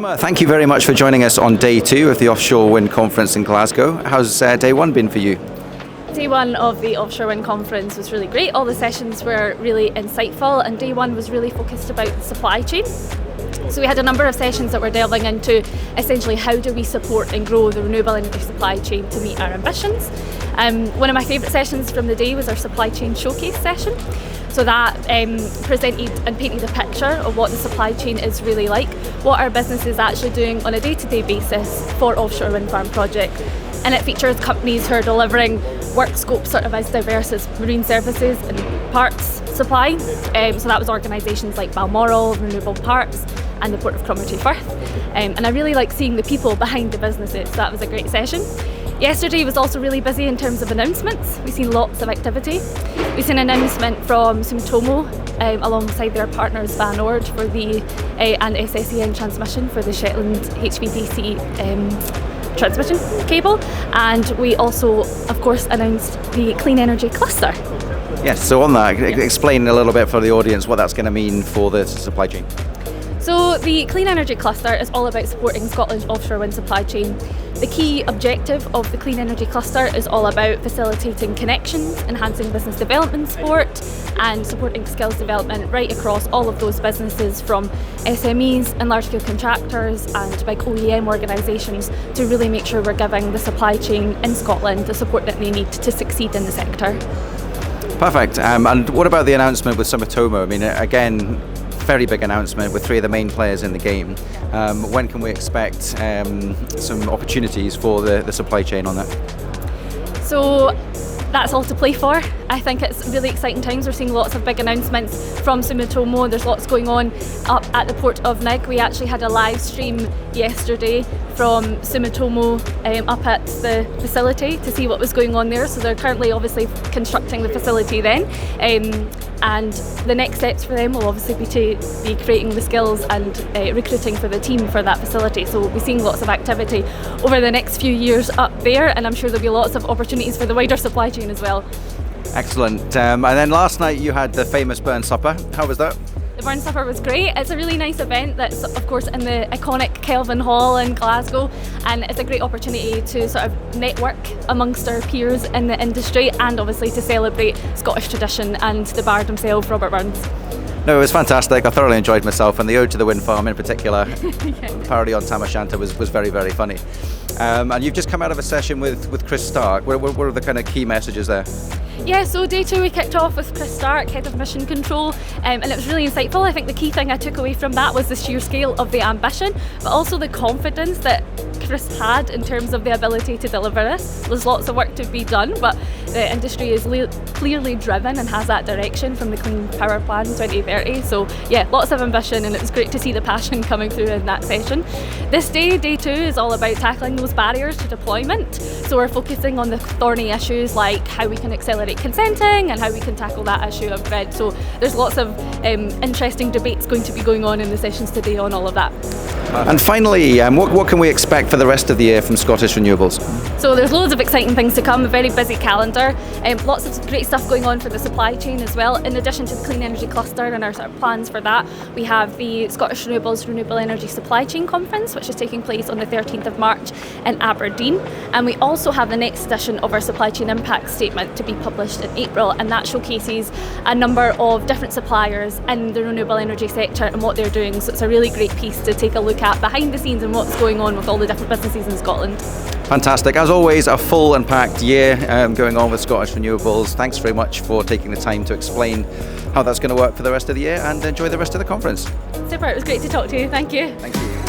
Emma, thank you very much for joining us on day 2 of the Offshore Wind Conference in Glasgow. How's day 1 been for you? Day 1 of the Offshore Wind Conference was really great. All the sessions were really insightful, and day 1 was really focused about the supply chain. So we had a number of sessions that were delving into essentially how do we support and grow the renewable energy supply chain to meet our ambitions. One of my favourite sessions from the day was our supply chain showcase session. So that presented and painted a picture of what the supply chain is really like, what our business is actually doing on a day-to-day basis for offshore wind farm projects. And it features companies who are delivering work scopes sort of as diverse as marine services and parts supply. So that was organisations like Balmoral, Renewable Parts and the Port of Nigg. And I really like seeing the people behind the businesses, so that was a great session. Yesterday was also really busy in terms of announcements. We've seen lots of activity. We've seen an announcement from Sumitomo alongside their partners Van Oord for the and SSEN transmission for the Shetland HVDC transmission cable, and we also of course announced the clean energy cluster. Yes, so on that, explain a little bit for the audience what that's going to mean for the supply chain. So the Clean Energy Cluster is all about supporting Scotland's offshore wind supply chain. The key objective of the Clean Energy Cluster is all about facilitating connections, enhancing business development support and supporting skills development right across all of those businesses, from SMEs and large-scale contractors and big OEM organisations, to really make sure we're giving the supply chain in Scotland the support that they need to succeed in the sector. Perfect. And what about the announcement with Sumitomo? I mean, again, very big announcement with 3 of the main players in the game. When can we expect some opportunities for the supply chain on that? So that's all to play for. I think it's really exciting times. We're seeing lots of big announcements from Sumitomo. There's lots going on up at the Port of Nigg. We actually had a live stream yesterday from Sumitomo up at the facility to see what was going on there. So they're currently obviously constructing the facility then. And the next steps for them will obviously be to be creating the skills and recruiting for the team for that facility. So we'll be seeing lots of activity over the next few years up there, and I'm sure there'll be lots of opportunities for the wider supply chain as well. Excellent. And then last night you had the famous Burn Supper. How was that? The Burn Supper was great. It's a really nice event that's of course in the iconic Kelvin Hall in Glasgow, and it's a great opportunity to sort of network amongst our peers in the industry and obviously to celebrate Scottish tradition and the bard himself, Robert Burns. No, it was fantastic. I thoroughly enjoyed myself, and the Ode to the Wind Farm in particular, the parody on Tam O'Shanter was very, very funny. And you've just come out of a session with Chris Stark. What are the kind of key messages there? Yeah, so day 2 we kicked off with Chris Stark, Head of Mission Control, and it was really insightful. I think the key thing I took away from that was the sheer scale of the ambition, but also the confidence that Chris had in terms of the ability to deliver this. There's lots of work to be done, but the industry is clearly driven and has that direction from the Clean Power Plan 2030. So yeah, lots of ambition, and it was great to see the passion coming through in that session. This day 2, is all about tackling those barriers to deployment. So we're focusing on the thorny issues like how we can accelerate consenting and how we can tackle that issue of grid. So there's lots of interesting debates going to be going on in the sessions today on all of that. And finally, what can we expect for the rest of the year from Scottish Renewables? So there's loads of exciting things to come, a very busy calendar, lots of great stuff going on for the supply chain as well. In addition to the Clean Energy Cluster and our sort of plans for that, we have the Scottish Renewables Renewable Energy Supply Chain Conference, which is taking place on the 13th of March in Aberdeen. And we also have the next edition of our Supply Chain Impact Statement to be published in April, and that showcases a number of different suppliers in the renewable energy sector and what they're doing. So it's a really great piece to take a look at behind the scenes and what's going on with all the different businesses in Scotland. Fantastic. As always, a full and packed year going on with Scottish Renewables. Thanks very much for taking the time to explain how that's going to work for the rest of the year, and enjoy the rest of the conference. Super, it was great to talk to you. Thank you. Thank you.